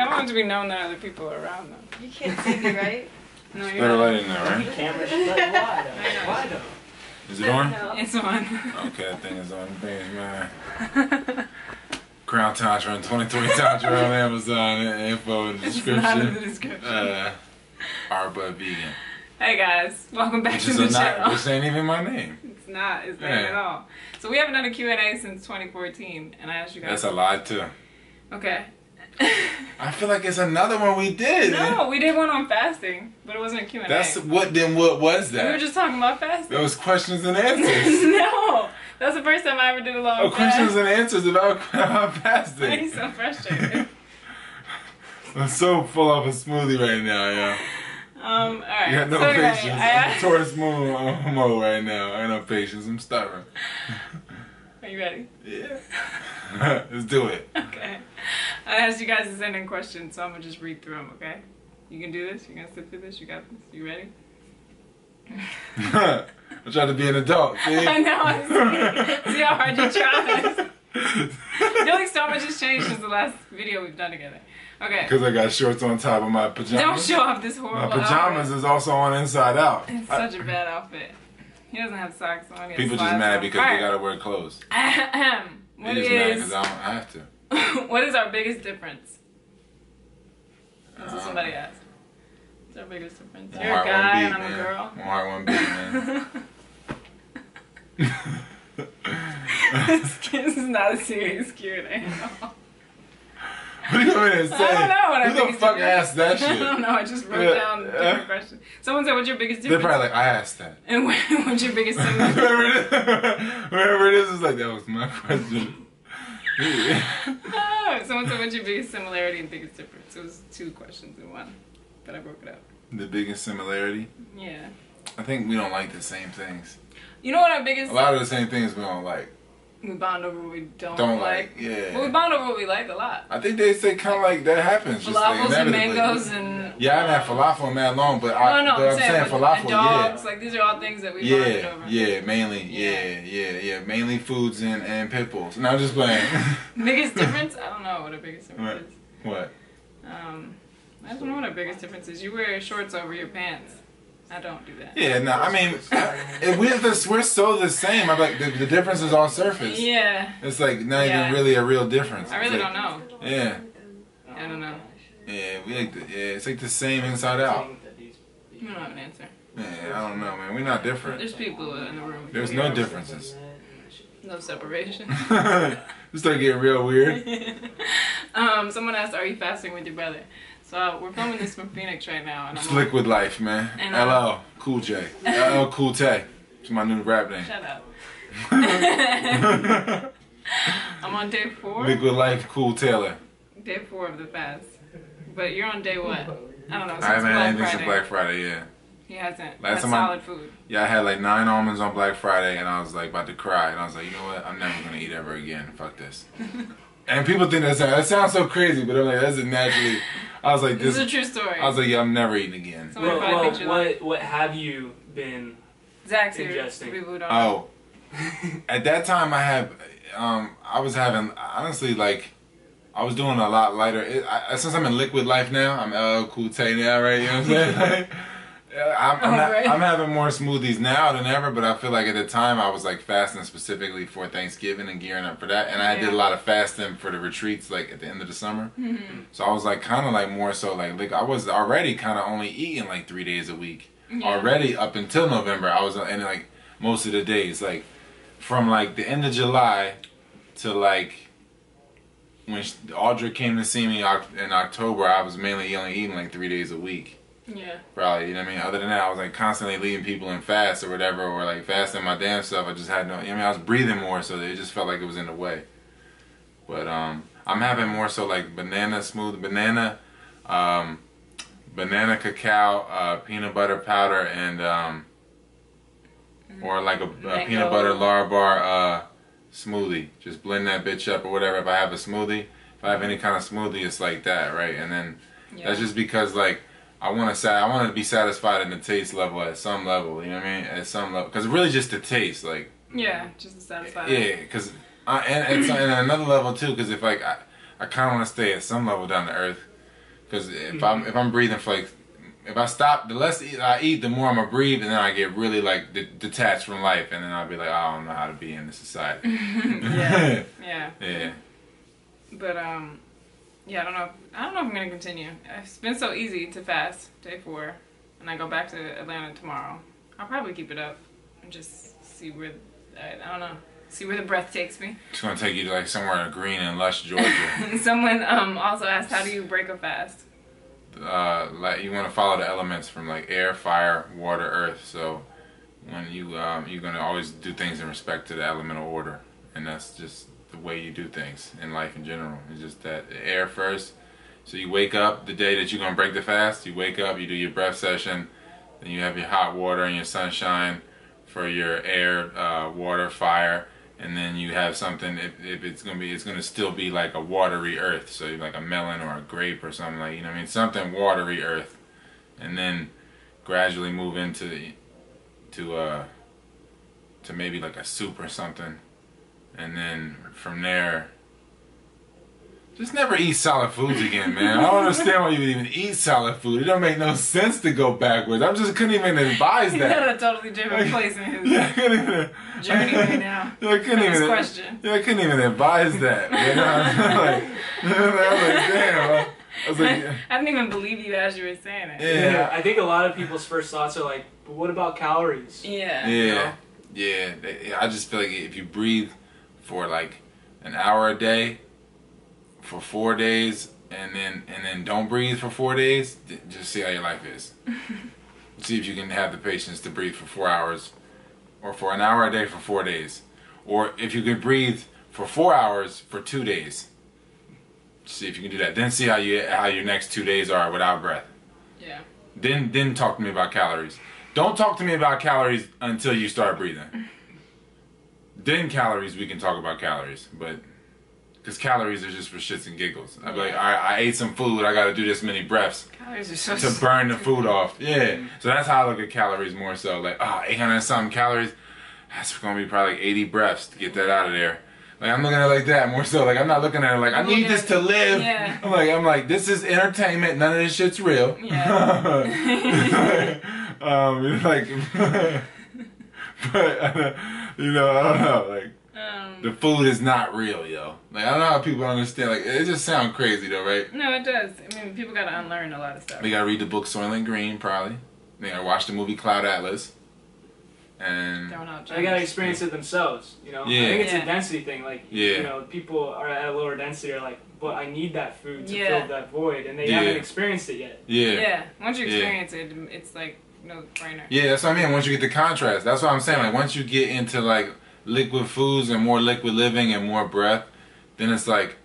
I don't want to be known that other people are around them. You can't see me, right? No, Better you're not. light in there, right? The camera's like, why though? Is it on? No. It's on. Okay, that thing is on. Thanks, man. Crown Tantra and 23 Tantra on Amazon. Info in the It's not in the description. description. Arba Vegan. Hey guys, welcome back Which to is the not, channel. which ain't even my name. It's not Yeah. at all. So we haven't done a Q&A since 2014, and I asked you guys. That's a lie too. Okay. I feel like it's another one we did. No, we did one on fasting, but it wasn't a Q&A. That's what. Then what was that? We were just talking about fasting. That was questions and answers. No, that's the first time I ever did a long Oh, fast. questions and answers about I'm fasting. so frustrated. I'm so full of a smoothie right now, yo. All right. You got no so anyway, patience. I I'm asked, tourist mode right now. I got no patience. I'm stubborn. are you ready? Yeah. Let's do it. Okay. I asked you guys to send in questions, so I'm gonna just read through them. Okay? You can do this. You can sit through this. You got this. You ready? I'm trying to be an adult. See? I know. I see how hard you try. I feel like so much has changed since the last video we've done together. Okay. Because I got shorts on top of my pajamas. Don't show off this My horrible pajamas outfit. is also on inside out. It's such a bad outfit. He doesn't have socks on. He has People just slides mad on. because Alright. they gotta wear clothes. What They just mad is because I don't have to. what is our biggest difference? That's what somebody asked. What's our biggest difference? One You're a heart, guy one and beat, I'm a man. girl. One heart, one beat, man. This is not a serious Q&A at all. What are you going to say? I don't know what our Who the biggest fuck difference- asked that I shit? don't know. I just wrote down different questions. Someone said, "What's your biggest They're difference?" probably like, I asked that. And what's your biggest difference? Whoever it is like, that was my question. Oh, someone said, "What's your biggest similarity and biggest difference?" It was two questions in one, but I broke it up. The biggest similarity? Yeah. I think we don't like the same things. You know what our biggest? A lot of the same things we don't like. We bond over what we don't like. Well, we Yeah. bond over what we like a lot. I think they say kind of like that happens. Just like Falafels and inevitably. mangoes and. Yeah, I haven't had falafel in mad long, but No, I'm I'm saying with falafel, and dogs. yeah. Like these are all things that we bonded over. Mainly, yeah, mainly foods and pit bulls. No, I'm just playing. Biggest difference? I don't know what our biggest difference is. What? I don't know what our biggest difference is. You wear shorts over your pants. I don't do that. Yeah, no, I mean, we're so the same. I'm like, the difference is on surface. Yeah. It's like not Yeah. even really a real difference. I really It's don't like, know. Yeah, I don't know. yeah, it's like the same inside out. You don't have an answer. Yeah, I don't know, man. We're not different. There's people in the room. There's no differences. No separation. Just start getting real weird. Someone asked, "Are you fasting with your brother?" So we're filming this from Phoenix right now, and I'm It's Liquid Life, man. And, LL Cool J. LL Cool Tay. It's my new rap name. Shut up. I'm on day 4. Liquid Life Cool Taylor. Day 4 of the fast. But you're on day what? I don't know. Since I haven't had Black anything since Friday. Black Friday, yeah. He hasn't. Last That's time I- solid food. Yeah, I had like 9 almonds on Black Friday, and I was like about to cry, and I was like, you know what? I'm never gonna eat ever again. Fuck this. And people think that sounds so crazy, but I'm like, that's naturally. I was like, This is a true story. I was like, yeah, I'm never eating again. Someone probably thinks you're lying. What have you been? Zach's here. Ingesting. For people who don't know. Oh, at that time I was having, honestly, like, I was doing a lot lighter. Since I'm in Liquid Life now, I'm LL Cool Tay now, right? You know what I'm saying? Like, I'm having more smoothies now than ever, but I feel like at the time I was like fasting specifically for Thanksgiving and gearing up for that, and I did a lot of fasting for the retreats like at the end of the summer. So I was like kind of like more so like I was already kind of only eating like 3 days a week already up until November. I was in like most of the days, like from like the end of July to like when Audra came to see me in October. I was mainly only eating like 3 days a week. Yeah. Probably, you know what I mean? Other than that, I was like constantly leading people in fast or whatever, or like fasting my damn stuff. I just had no, you know what I mean? I was breathing more, so it just felt like it was in the way. But I'm having more so like banana cacao, peanut butter powder, and or like a peanut butter Larabar smoothie. Just blend that bitch up or whatever. If I have a smoothie, if I have any kind of smoothie, it's like that, right? And then that's just because like I want to be satisfied in the taste level at some level, you know what I mean? At some level, because really just the taste, like. Yeah, just to satisfy. Yeah, because and another level too, because if like I kind of want to stay at some level down to earth, Because if I'm breathing for like, if I stop, the less I eat, the more I'm gonna breathe, and then I get really like detached from life, and then I'll be like, oh, I don't know how to be in this society. Yeah. Yeah. Yeah. But yeah, I don't know if I'm gonna continue. It's been so easy to fast day 4, and I go back to Atlanta tomorrow. I'll probably keep it up and just see where I don't know. See where the breath takes me. It's gonna take you to like somewhere green and lush, Georgia. Someone also asked, how do you break a fast? Like you want to follow the elements from like air, fire, water, earth. So when you're gonna always do things in respect to the elemental order, and that's just the way you do things in life in general. It's just that air first. So you wake up the day that you're gonna break the fast. You wake up, you do your breath session, then you have your hot water and your sunshine for your air, water, fire. And then you have something, if it's gonna still be like a watery earth, so like a melon or a grape or something, like, you know what I mean, something watery earth, and then gradually move into to maybe like a soup or something, and then from there, just never eat solid foods again, man. I don't understand why you would even eat solid food. It don't make no sense to go backwards. I just couldn't even advise He's that. at a totally different place in his Yeah, I couldn't even, journey right now. Yeah, I couldn't This even. question. Yeah, I couldn't even advise that. You know? I was like, damn. I was like, I didn't even believe you as you were saying it. yeah, I think a lot of people's first thoughts are like, but what about calories? Yeah. yeah, yeah. I just feel like if you breathe for like an hour a day for 4 days, and then don't breathe for 4 days, just see how your life is. See if you can have the patience to breathe for 4 hours, or for an hour a day for 4 days, or if you could breathe for 4 hours for 2 days. See if you can do that. Then see how your next 2 days are without breath. Yeah. Then talk to me about calories. Don't talk to me about calories until you start breathing. Then calories, we can talk about calories, but because calories are just for shits and giggles. I'd be like, I ate some food, I gotta do this many breaths Calories are so to burn the food off. Yeah. So that's how I look at calories more so. Like, 800 and something calories, that's gonna be probably like 80 breaths to get that out of there. Like, I'm looking at it like that more so. Like, I'm not looking at it like, I need this to live. Yeah. I'm like, this is entertainment, none of this shit's real. Yeah. Like, but, you know, I don't know, like, the food is not real, yo. Like, I don't know how people understand. Like, it just sounds crazy, though, right? No, it does. I mean, people gotta unlearn a lot of stuff. They gotta read the book Soylent Green, probably. They gotta watch the movie Cloud Atlas. And They gotta experience it themselves, you know? Yeah. I think it's Yeah. a density thing. Like, Yeah. you know, people are at a lower density are like, but I need that food to Yeah. fill that void, and they Yeah. haven't experienced it yet. yeah. Yeah. Once you Yeah. experience it, it's like no brainer. Yeah, that's what I mean. Once you get the contrast, that's what I'm saying. Like, once you get into like liquid foods and more liquid living and more breath, then it's like,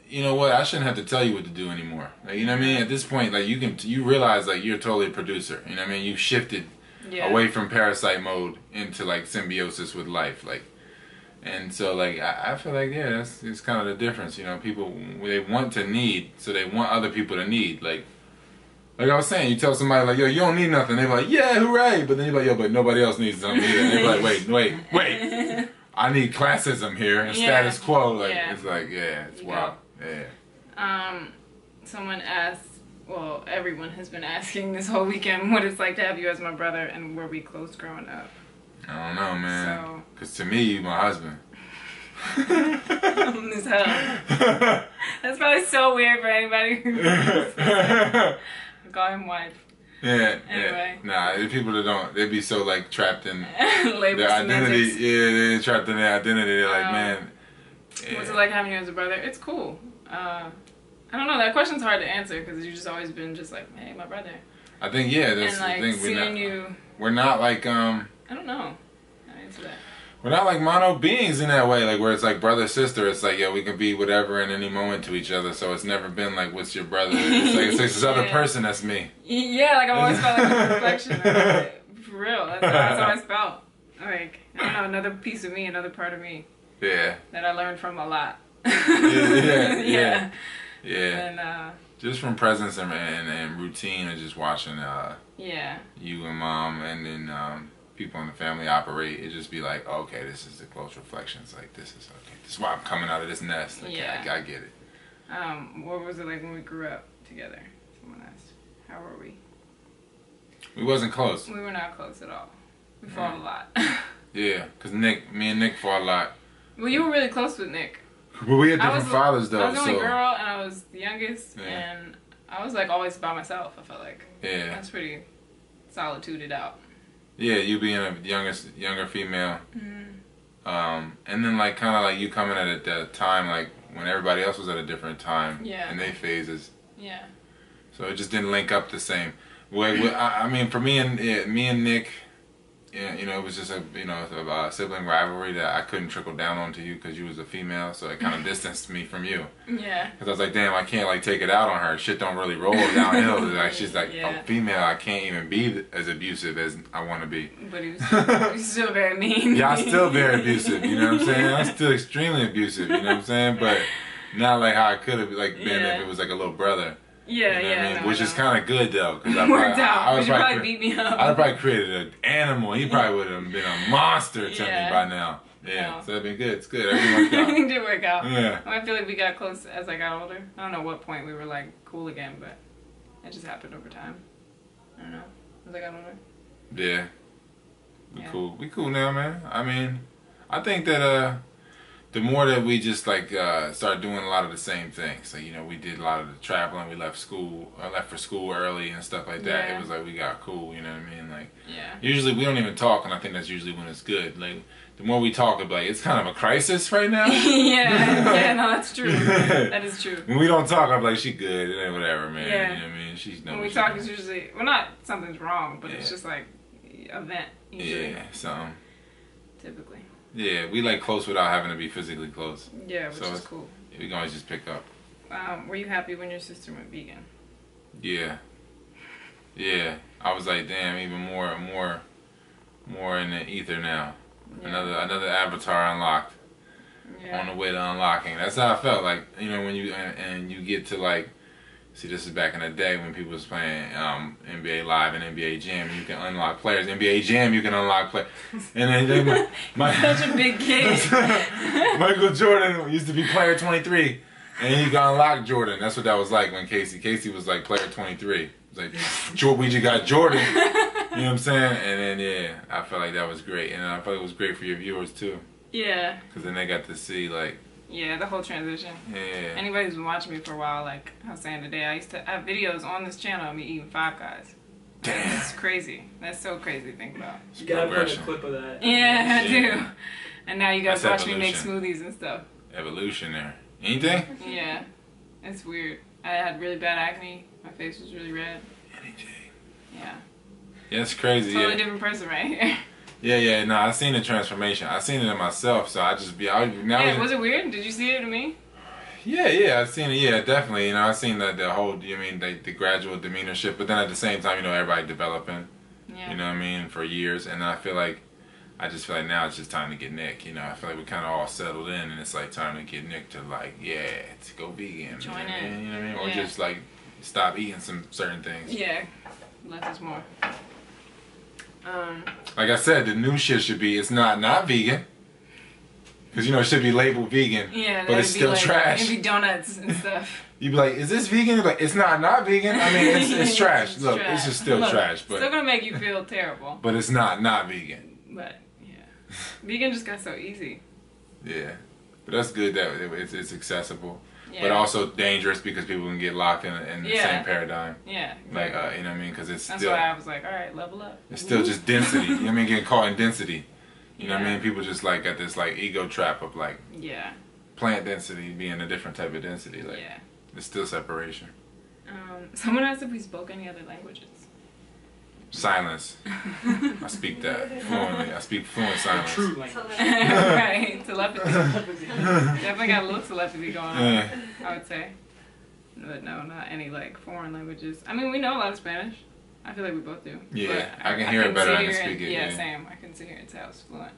you know what? I shouldn't have to tell you what to do anymore. Like, you know what I mean? At this point, like, you realize like you're totally a producer. You know what I mean? You shifted away from parasite mode into like symbiosis with life. Like, and so like I feel like it's kind of the difference. You know, people, they want to need, so they want other people to need. Like I was saying, you tell somebody like, yo, you don't need nothing. They're like, yeah, hooray. But then you're like, yo, but nobody else needs something either. And they're like, wait. I need classism here and status quo. Like, it's like, it's wild. Yeah. Someone asked, well, everyone has been asking this whole weekend what it's like to have you as my brother, and were we close growing up? I don't know, man. So, Because to me, you my husband. as hell. That's probably so weird for anybody who call him wife. Yeah. Anyway. Nah, the people that don't, they be so like trapped in Label their identity. semantics. Yeah, they're trapped in their identity. They're like, man. What's it like having you as a brother? It's cool. I don't know. That question's hard to answer because you've just always been just like, hey, my brother. I think that's and like the thing. seeing We're not like I don't know. I answer that. We're not like mono beings in that way, like where it's like brother sister. It's like, yeah, we can be whatever in any moment to each other. So it's never been like, what's your brother? It's like it's this other person that's me. Yeah, like I've always felt like a reflection of it. For real, that's how I always felt. Like, I don't know, another piece of me, another part of me. Yeah. That I learned from a lot. Yeah. And just from presence and routine, and just watching you and mom, and then people in the family operate. It just be like, okay, this is the close reflections. Like, this is okay. This is why I'm coming out of this nest. Like, I get it. what was it like when we grew up together? Someone asked, how were we? We wasn't close. We were not close at all. We fought a lot. Yeah, because me and Nick fought a lot. Well, you were really close with Nick. But we had different fathers, though. I was the only so. girl, and I was the youngest, Yeah. and I was like always by myself. I felt like Yeah. that's pretty solituded out. Yeah, you being a younger female. Mm. And then like kind of like you coming at that time like when everybody else was at a different time Yeah. in their phases. Yeah. So it just didn't link up the same. I mean, for me and Nick, yeah, you know, it was just a sibling rivalry that I couldn't trickle down onto you because you was a female, so it kind of distanced me from you. Yeah. Because I was like, damn, I can't like take it out on her. Shit don't really roll downhill. Like she's like Yeah. a female, I can't even be as abusive as I want to be. But he was still very mean. Yeah, I'm still very abusive. You know what I'm saying? I'm still extremely abusive. You know what I'm saying? But not like how I could have like been if it was like a little brother. Yeah, You know what I mean? no, Which no. is kind of good though, because Worked out. I was You probably beat me up. I'd probably created an animal. He probably would have been a monster to me Yeah. by now. Yeah, No. so that'd been good. It's good. Everything worked out. Everything did work out. Yeah. I feel like we got close as I got older. I don't know what point we were like cool again, but it just happened over time. I don't know. As I got older. Yeah. We Yeah. cool. We cool now, man. I mean, I think that the more that we just like start doing a lot of the same things. So you know, we did a lot of the traveling. We left for school early and stuff like that. Yeah. It was like we got cool. You know what I mean? Like Yeah. usually we don't even talk, and I think that's usually when it's good. Like the more we talk, it's like it's kind of a crisis right now. yeah, no, that's true. That is true. When we don't talk, I'm like, she good, it ain't whatever, man. Yeah. You know what I mean? She's no. When we talk, it's usually, well, not something's wrong, but it's Yeah. just like event, usually, Yeah, so typically. yeah, we like close without having to be physically close. Yeah, which So is it's- cool. We can always just pick up. Were you happy when your sister went vegan? Yeah, yeah. I was like, damn, even more in the ether now. Yeah. Another avatar unlocked. Yeah. On the way to unlocking. That's how I felt. Like, you know, when you and you get to like, see, this is back in the day when people was playing NBA Live and NBA Jam. You can unlock players. NBA Jam, you can unlock players. And then Such a big kid. Michael Jordan used to be player 23, and you can unlock Jordan. That's what that was like when Casey was like player 23. It was like, we just got Jordan. You know what I'm saying? And then yeah, I felt like that was great, and I felt it was great for your viewers too. Yeah. Because then they got to see, like... Yeah, the whole transition. Yeah. Anybody who's been watching me for a while, like I was saying today, I have videos on this channel of me eating Five Guys. Damn. It's crazy. That's so crazy to think about. You gotta put a Progression. clip of that. Yeah, I do. Yeah. And now you guys That's watch me make evolution. smoothies and stuff. Evolution there. Anything? Yeah. It's weird. I had really bad acne. My face was really red. Anything. Yeah. Yeah, it's crazy. Totally Yeah. different person right here. Yeah. No, I seen the transformation. I seen it in myself. So I just be. Yeah, was it weird? Did you see it in me? Yeah. I seen it. Yeah, definitely. You know, I seen the whole. You mean the gradual demeanor shift, but then at the same time, you know, everybody developing. Yeah. You know what I mean? For years, and I feel like now it's just time to get Nick. You know, I feel like we kind of all settled in, and it's like time to get Nick to like, to go vegan. Join you know what I in. mean? You know what I mean? Or Yeah. just like stop eating some certain things. Yeah. Less is more. Like I said, the new shit should be it's not vegan. Because you know it should be labeled vegan, Yeah, but it's that'd be still like, trash. It'd be donuts and stuff. You'd be like, is this vegan? You'd be like, it's not vegan. I mean, it's trash. It's Look, trash. it's just still Look, trash, Still but gonna make you feel terrible. but it's not vegan. But yeah, vegan just got so easy. Yeah, but that's good that it's accessible, Yeah. but also dangerous because people can get locked in the Yeah. same paradigm. Yeah. Like exactly. you know what I mean? Because it's That's still why I was like, all right, level up. it's still just density. You know what I mean? Getting caught in density. You know what I Yeah. mean? People just like got this like ego trap of like Yeah. plant density being a different type of density. Like Yeah. it's still separation. Someone asked if we spoke any other languages. Silence. I speak that fluently. I speak fluent silence. True language. Right. Telepathy. Definitely got a little telepathy going on, Yeah. I would say. But no, not any like foreign languages. I mean, we know a lot of Spanish. I feel like we both do. Yeah, But I can hear it better sit than here speak it, Yeah, yeah. same. I can sit here and say I was fluent.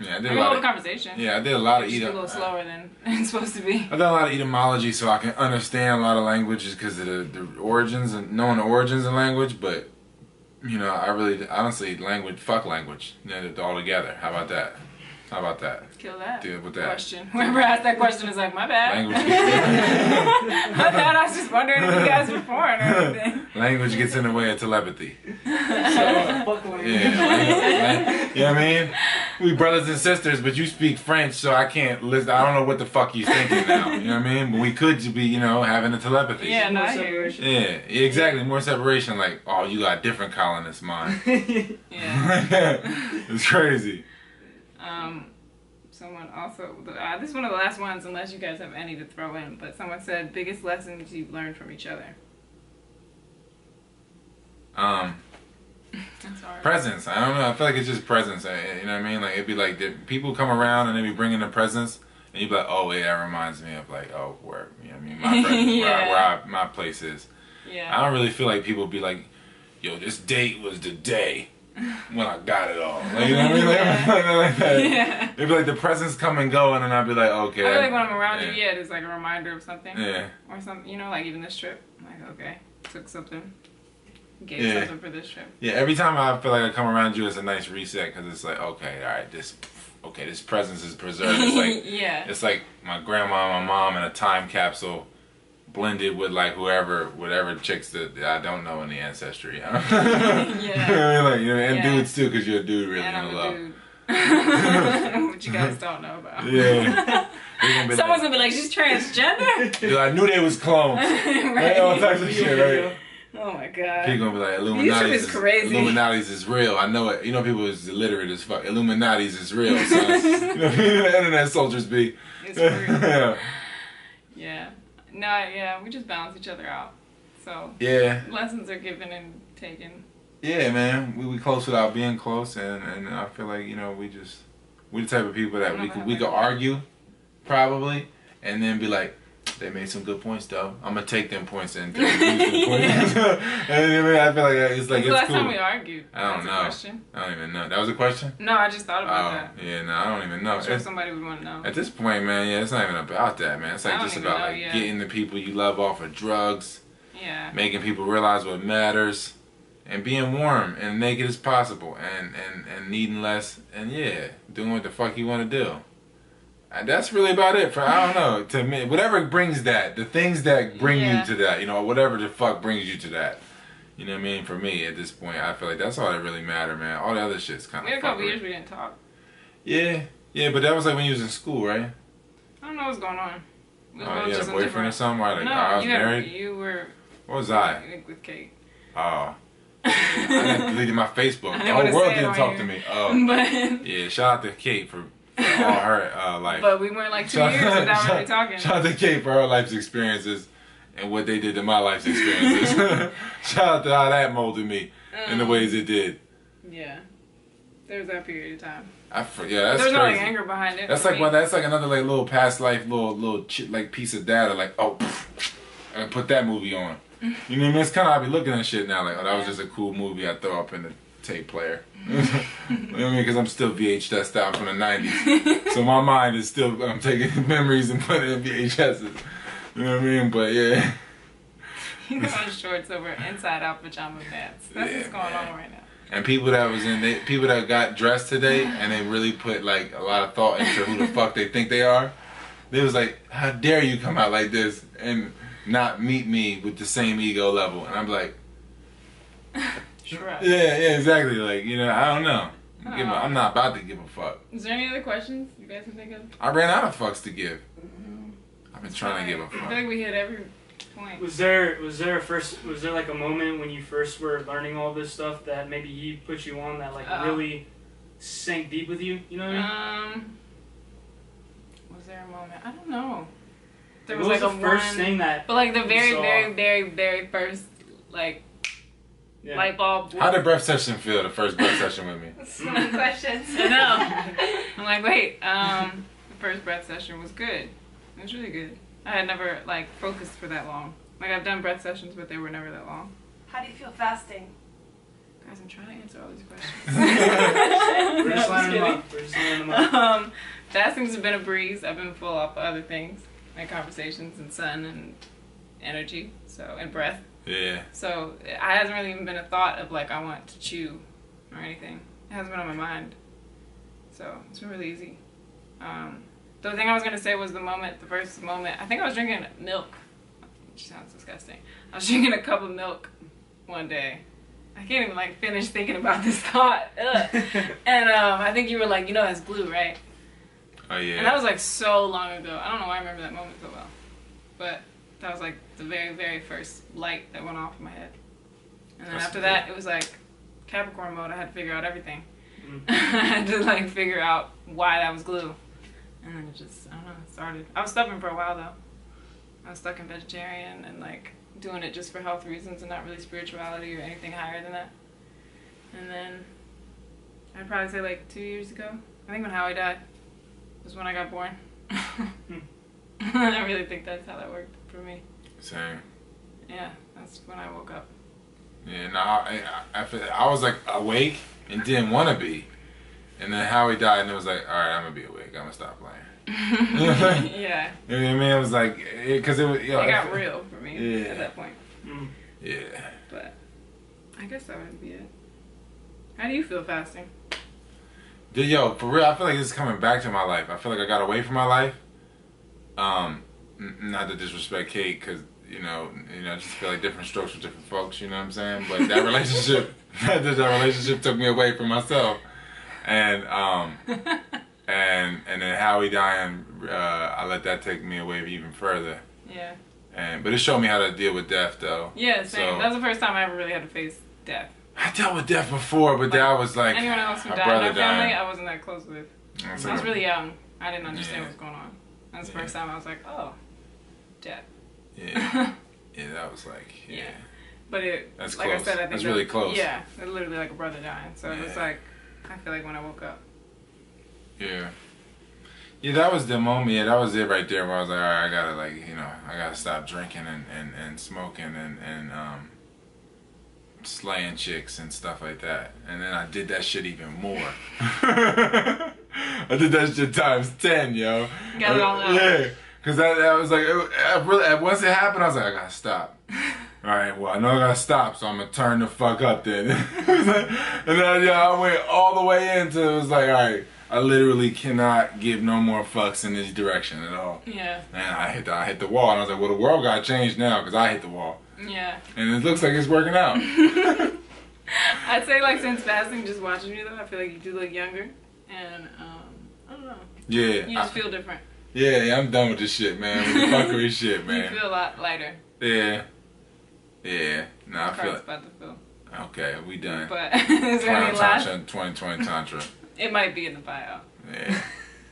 Yeah, I I did a can lot hold a of conversation. yeah, I did a lot of Just a little slower than it's supposed to be. I've done a lot of etymology, so I can understand a lot of languages because of the origins and knowing the origins of language. But you know, I honestly fuck language, you know, all together. How about that? How about that? Kill that. Deal with that. Question. Whoever asked that question is like, my bad. Language My bad. I was just wondering if you guys were foreign or anything. Language gets in the way of telepathy. So, Fuck language. yeah, you know what I mean? We brothers and sisters, but you speak French, so I can't listen. I don't know what the fuck you thinking now. You know what I mean? But we could be, you know, having a telepathy. Yeah, no, More I hear you. separation. Yeah, exactly. More separation. Like, oh, you got different colonist mind. Yeah. It's crazy. Someone also, this is one of the last ones, unless you guys have any to throw in, but someone said, biggest lessons you've learned from each other. That's hard. Presents. I don't know. I feel like it's just presents. You know what I mean? Like, it'd be like people come around and they be bringing the presents, and you'd be like, oh, yeah, that reminds me of like, oh, where, you know what I mean? My presents, Yeah. my place is. Yeah. I don't really feel like people be like, yo, this date was the day when I got it all. Like, you know what I mean? Like that. Yeah. It'd be like the presents come and go, and then I'd be like, okay. I feel like when I'm around yeah. you, yeah, it's like a reminder of something. Yeah. Or something, you know, like even this trip. I'm like, okay, took something, gave Yeah. something for this trip. Yeah, every time I feel like I come around you, it's a nice reset, because it's like, okay, all right, this presence is preserved. It's like, Yeah. it's like my grandma and my mom in a time capsule, blended with like whatever chicks that I don't know in the ancestry. Yeah. You know what I mean? Like, you know, and Yeah. dudes too, because you're a dude really And in I'm love. a dude. Which you guys don't know about. Yeah. They're gonna be Someone's like, gonna be like, she's transgender? "Dude, I knew they was clones. Right? All types of shit, right? Oh my god. People gonna be like, YouTube is crazy. Illuminati's is real. I know it. You know, people is illiterate as fuck. Illuminati's is real, son. You know what I mean? The internet soldiers be. It's real. Yeah. Yeah. No, yeah, we just balance each other out. So Yeah. lessons are given and taken. Yeah, man. We close without being close, and I feel like, you know, we the type of people that we could argue, probably, and then be like, they made some good points though. I'm gonna take them points and take them points. And I feel like it's like When's the last cool. time we argued? I don't That's know. A question. I don't even know. That was a question? No, I just thought about that. Yeah, no, I don't even know. I'm sure somebody would want to know. At this point, man, yeah, it's not even about that, man. It's I like don't just even about know like yet. getting the people you love off of drugs, Yeah. making people realize what matters, and being warm and naked as possible, and needing less, and yeah, doing what the fuck you want to do. And that's really about it. I don't know. To me, whatever brings that, the things that bring Yeah. you to that, you know, whatever the fuck brings you to that. You know what I mean? For me, at this point, I feel like that's all that really matter, man. All the other shit's kind We of had a couple fuckery. years we didn't talk. Yeah, but that was like when you was in school, right? I don't know what's going on. We Oh, were both you had just a in boyfriend or different- something? Right? Like, No, I was married? You were What was I? with Kate. Oh. I deleted my Facebook. I The didn't whole wanna world say it didn't on talk here. to me. Oh. But Yeah, shout out to Kate for all her life. but we went like 2 years without really talking. Shout out to Kate for her life's experiences and what they did to my life's experiences. Shout out to how that molded me in the ways it did. Yeah. There was that period of time. Yeah, that's There's crazy. no like anger behind it. That's for like me. that's like another like little past life little like piece of data. Like, oh, I put that movie on. You know what I mean? It's kind of how I be looking at shit now. Like, oh, that was just a cool movie I throw up in the tape player. You know what I mean? Because I'm still VHS out from the 90s. So my mind is still, I'm taking memories and putting it in VHSs. You know what I mean? But yeah. You know, on shorts over inside out pajama pants. That's Yeah, what's going man. on right now. And people that got dressed today and they really put like a lot of thought into who the fuck they think they are. They was like, how dare you come out like this and not meet me with the same ego level? And I'm like, Sure. yeah, exactly. Like, you know, I don't know. Oh. I'm not about to give a fuck. Is there any other questions you guys can think of? I ran out of fucks to give. I've been trying to give a I feel fuck. like we hit every point. Was there like a moment when you first were learning all this stuff that maybe he put you on that like really sank deep with you? You know what I mean? Was there a moment? I don't know. There What was was like the a first one, thing that but like the very, saw? very first like Yeah. light bulb. How did breath session feel, the first breath session with me? So many questions. I know. I'm like, wait. The first breath session was good. It was really good. I had never like focused for that long. Like I've done breath sessions, but they were never that long. How do you feel fasting? Guys, I'm trying to answer all these questions. We're just lining them up. We're just lining them up. Fasting's been a breeze. I've been full off of other things, like conversations and sun and energy, and breath. Yeah. So it hasn't really even been a thought of like I want to chew or anything. It hasn't been on my mind. So it's been really easy. The thing I was gonna say was the first moment. I think I was drinking milk, which sounds disgusting. I was drinking a cup of milk one day. I can't even like finish thinking about this thought. Ugh. And I think you were like, that's glue, right? Oh yeah. And that was like so long ago. I don't know why I remember that moment so well, but that was like the very, very first light that went off in my head. And then after that, it was like Capricorn mode. I had to figure out everything. I had to like figure out why that was glue. And then it just, I don't know, it started. I was stubborn for a while though. I was stuck in vegetarian and like doing it just for health reasons and not really spirituality or anything higher than that. And then I'd probably say like 2 years ago, I think when Howie died was when I got born. I really think that's how that worked for me. Same. Yeah, that's when I woke up. Yeah, no, I was like awake and didn't want to be. And then Howie died and it was like, alright, I'm going to be awake. I'm going to stop playing. Yeah. You know what I mean? It was like, because it was, it got real for me at that point. Yeah. But I guess that would be it. How do you feel fasting? Yo, for real, I feel like this is coming back to my life. I feel like I got away from my life. Not to disrespect Kate, because I just feel like different strokes for different folks. You know what I'm saying? But that relationship, that relationship took me away from myself, and then Howie dying, I let that take me away even further. Yeah. But it showed me how to deal with death, though. Yeah, same. So, that was the first time I ever really had to face death. I dealt with death before, but that was like anyone else who died in our family, I wasn't that close with. I was really young. I didn't understand what was going on. That was the first time I was like, oh, death. Yeah. Yeah, that was like, yeah. But that's like close. I said, I think that's really close. Yeah, it was literally like a brother dying. So it was like, I feel like when I woke up. Yeah. Yeah, that was the moment. Yeah, that was it right there where I was like, all right, I gotta I gotta stop drinking and smoking and slaying chicks and stuff like that. And then I did that shit even more. I did that shit times 10, yo. Got it all out. Yeah, because that was like, once it happened, I was like, I gotta stop. All right, well, I know I gotta stop, so I'm gonna turn the fuck up then. And then I went all the way into it was like, all right, I literally cannot give no more fucks in this direction at all. Yeah. And I hit the wall, and I was like, well, the world got changed now because I hit the wall. Yeah. And it looks like it's working out. I'd say like since fasting, just watching you though, I feel like you do look younger, and I don't know. Yeah. You just feel different. Yeah, I'm done with this shit, man. With the fuckery shit, man. You feel a lot lighter. Yeah. Yeah. Nah, I feel it. About to feel. Okay, we done. But is there any last? 2020 Tantra. It might be in the bio. Yeah.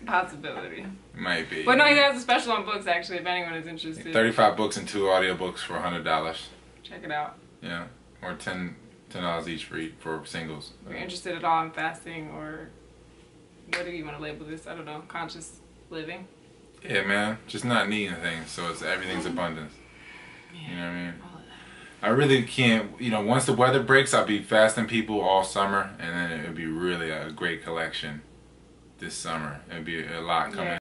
Possibility. Might be. But no, he has a special on books actually. If anyone is interested. 35 books and 2 audiobooks for $100. Check it out. Yeah, or $10 each for singles. If you're interested at all in fasting or what do you want to label this? I don't know. Conscious living. Yeah, man. Just not needing things, so everything's abundance. Yeah. You know what I mean? All of that. I really can't. Once the weather breaks, I'll be fasting people all summer, and then it'll be really a great collection this summer. It'll be a lot coming. Yeah.